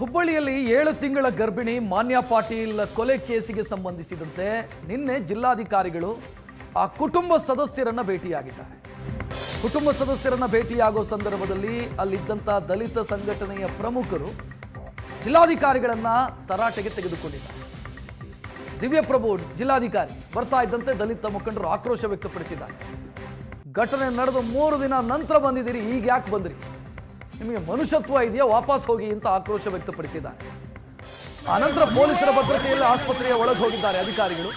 ಹುಬ್ಬಳ್ಳಿಯಲ್ಲಿ 7 ತಿಂಗಳ ಗರ್ಭಿಣಿ ಮಾನ್ಯ ಪಾಟೀಲ್ ಕೊಲೆ ಕೇಸಿಗೆ ಸಂಬಂಧಿಸಿದಂತೆ ನಿನ್ನೆ ಜಿಲ್ಲಾಧಿಕಾರಿಗಳು ಆ ಕುಟುಂಬ ಸದಸ್ಯರನ್ನ ಭೇಟಿಯಾಗಿದ್ದಾರೆ. ಕುಟುಂಬ ಸದಸ್ಯರನ್ನ ಭೇಟಿಯಾಗೋ ಸಂದರ್ಭದಲ್ಲಿ ಅಲ್ಲಿದ್ದಂತ ದಲಿತ ಸಂಘಟನೆಯ ಪ್ರಮುಖರು ಜಿಲ್ಲಾಧಿಕಾರಿಗಳನ್ನ ತರಾಟೆಗೆ ತೆಗೆದುಕೊಂಡಿದ್ದಾರೆ. ದಿವ್ಯಪ್ರಭು ಜಿಲ್ಲಾಧಿಕಾರಿ ಬರ್ತಾ ಇದ್ದಂತೆ ದಲಿತ ಮುಖಂಡರು ಆಕ್ರೋಶ ವ್ಯಕ್ತಪಡಿಸಿದ್ದಾರೆ. ಘಟನೆ ನಡೆದು 3 ದಿನ ನಂತರ ಬಂದಿದ್ದೀರಿ, ಈಗ ಯಾಕೆ ಬಂದ್ರಿ? ನಿಮಗೆ ಮನುಷ್ಯತ್ವ ಇದೆಯಾ? ವಾಪಸ್ ಹೋಗಿ ಅಂತ ಆಕ್ರೋಶ ವ್ಯಕ್ತಪಡಿಸಿದ್ದಾರೆ. ಆನಂತರ ಪೊಲೀಸರ ಭದ್ರತೆಯಲ್ಲಿ ಆಸ್ಪತ್ರೆಯ ಒಳಗೆ ಹೋಗಿದ್ದಾರೆ ಅಧಿಕಾರಿಗಳು.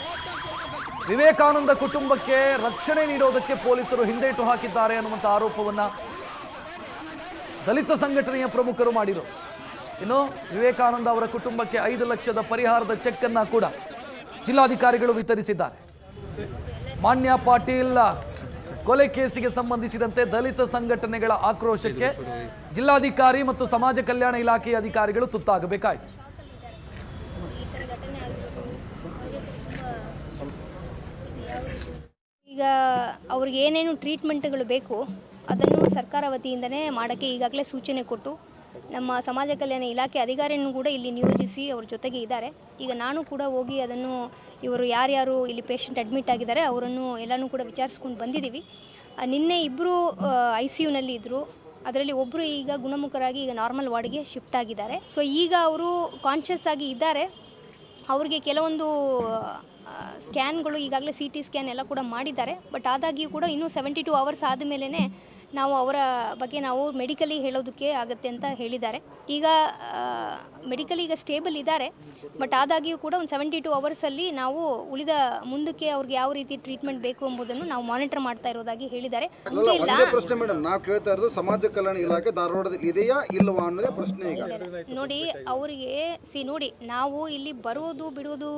ವಿವೇಕಾನಂದ ಕುಟುಂಬಕ್ಕೆ ರಕ್ಷಣೆ ನೀಡೋದಕ್ಕೆ ಪೊಲೀಸರು ಹಿಂದೇಟು ಹಾಕಿದ್ದಾರೆ ಅನ್ನುವಂಥ ಆರೋಪವನ್ನ ದಲಿತ ಸಂಘಟನೆಯ ಪ್ರಮುಖರು ಮಾಡಿದರು. ಇನ್ನು ವಿವೇಕಾನಂದ ಅವರ ಕುಟುಂಬಕ್ಕೆ 5 ಲಕ್ಷದ ಪರಿಹಾರದ ಚೆಕ್ ಅನ್ನ ಕೂಡ ಜಿಲ್ಲಾಧಿಕಾರಿಗಳು ವಿತರಿಸಿದ್ದಾರೆ. ಮಾನ್ಯ ಪಾಟೀಲ್ ಕೊಲೆ ಕೇಸಿಗೆ ಸಂಬಂಧಿಸಿದಂತೆ ದಲಿತ ಸಂಘಟನೆಗಳ ಆಕ್ರೋಶಕ್ಕೆ ಜಿಲ್ಲಾಧಿಕಾರಿ ಮತ್ತು ಸಮಾಜ ಕಲ್ಯಾಣ ಇಲಾಖೆಯ ಅಧಿಕಾರಿಗಳು ತುತ್ತಾಗಬೇಕಾಯಿತು. ಈಗ ಅವ್ರಿಗೆ ಏನೇನು ಟ್ರೀಟ್ಮೆಂಟ್ಗಳು ಬೇಕು ಅದನ್ನು ಸರ್ಕಾರ ವತಿಯಿಂದನೇ ಮಾಡೋಕ್ಕೆ ಈಗಾಗಲೇ ಸೂಚನೆ ಕೊಟ್ಟು ನಮ್ಮ ಸಮಾಜ ಕಲ್ಯಾಣ ಇಲಾಖೆ ಅಧಿಕಾರಿಯನ್ನು ಕೂಡ ಇಲ್ಲಿ ನಿಯೋಜಿಸಿ ಅವ್ರ ಜೊತೆಗೆ ಇದ್ದಾರೆ. ಈಗ ನಾನು ಕೂಡ ಹೋಗಿ ಅದನ್ನು ಇವರು ಯಾರ್ಯಾರು ಇಲ್ಲಿ ಪೇಷಂಟ್ ಅಡ್ಮಿಟ್ ಆಗಿದ್ದಾರೆ ಅವರನ್ನು ಎಲ್ಲನೂ ಕೂಡ ವಿಚಾರಿಸ್ಕೊಂಡು ಬಂದಿದ್ದೀವಿ. ನಿನ್ನೆ ಇಬ್ಬರು ICUನಲ್ಲಿ ಇದ್ದರು. ಅದರಲ್ಲಿ ಒಬ್ಬರು ಈಗ ಗುಣಮುಖರಾಗಿ ಈಗ ನಾರ್ಮಲ್ ವಾರ್ಡ್ಗೆ ಶಿಫ್ಟ್ ಆಗಿದ್ದಾರೆ. ಸೊ ಈಗ ಅವರು ಕಾನ್ಷಿಯಸ್ ಆಗಿ ಇದ್ದಾರೆ. ಅವ್ರಿಗೆ ಕೆಲವೊಂದು ಸ್ಕ್ಯಾನ್ಗಳು ಈಗಾಗಲೇ CT ಸ್ಕ್ಯಾನ್ ಎಲ್ಲ ಕೂಡ ಮಾಡಿದ್ದಾರೆ. ಬಟ್ ಆದಾಗ್ಯೂ ಕೂಡ ಇನ್ನೂ 72 ಅವರ್ಸ್ ಆದಮೇಲೆ ನಾವು ಅವರ ಬಗ್ಗೆ ನಾವು ಮೆಡಿಕಲಿ ಹೇಳೋದಕ್ಕೆ ಆಗುತ್ತೆ ಅಂತ ಹೇಳಿದ್ದಾರೆ. ಈಗ ಮೆಡಿಕಲಿ ಈಗ ಸ್ಟೇಬಲ್ ಇದ್ದಾರೆ. ಬಟ್ ಆದಾಗ್ಯೂ ಕೂಡ ಒಂದು 72 ಅವರ್ಸಲ್ಲಿ ನಾವು ಉಳಿದ ಮುಂದಕ್ಕೆ ಅವ್ರಿಗೆ ಯಾವ ರೀತಿ ಟ್ರೀಟ್ಮೆಂಟ್ ಬೇಕು ಎಂಬುದನ್ನು ನಾವು ಮಾನಿಟರ್ ಮಾಡ್ತಾ ಇರೋದಾಗಿ ಹೇಳಿದ್ದಾರೆ. ಪ್ರಶ್ನೆ ಮೇಡಮ್, ನಾವು ಕೇಳ್ತಾ ಇರೋದು ಸಮಾಜ ಕಲ್ಯಾಣ ಇಲಾಖೆ ಧಾರವಾಡದಲ್ಲಿ ಇದೆಯಾ ಇಲ್ಲವಾ ಅನ್ನೋದೇ ಪ್ರಶ್ನೆ. ಈಗ ನೋಡಿ, ಅವರಿಗೆ ನೋಡಿ, ನಾವು ಇಲ್ಲಿ ಬರೋದು ಬಿಡೋದು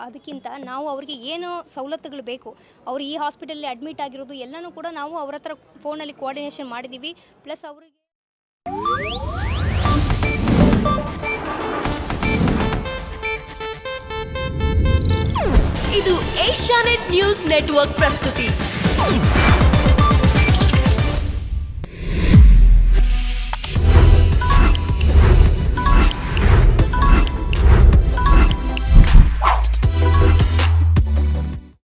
ಅದಕ್ಕಿಂತ ನಾವು ಅವ್ರಿಗೆ ಏನು ಸವಲತ್ತುಗಳು ಬೇಕು, ಅವ್ರು ಈ ಹಾಸ್ಪಿಟಲ್ ಅಡ್ಮಿಟ್ ಆಗಿರೋದು ಎಲ್ಲನೂ ಕೂಡ ನಾವು ಅವ್ರ ಹತ್ರ ಫೋನಲ್ಲಿ ಕೋಆರ್ಡಿನೇಷನ್ ಮಾಡಿದ್ದೀವಿ. ಪ್ಲಸ್ ಅವರಿಗೆ ಇದು ಏಷ್ಯಾನೆಟ್ ನ್ಯೂಸ್ ನೆಟ್ವರ್ಕ್ ಪ್ರಸ್ತುತಿ.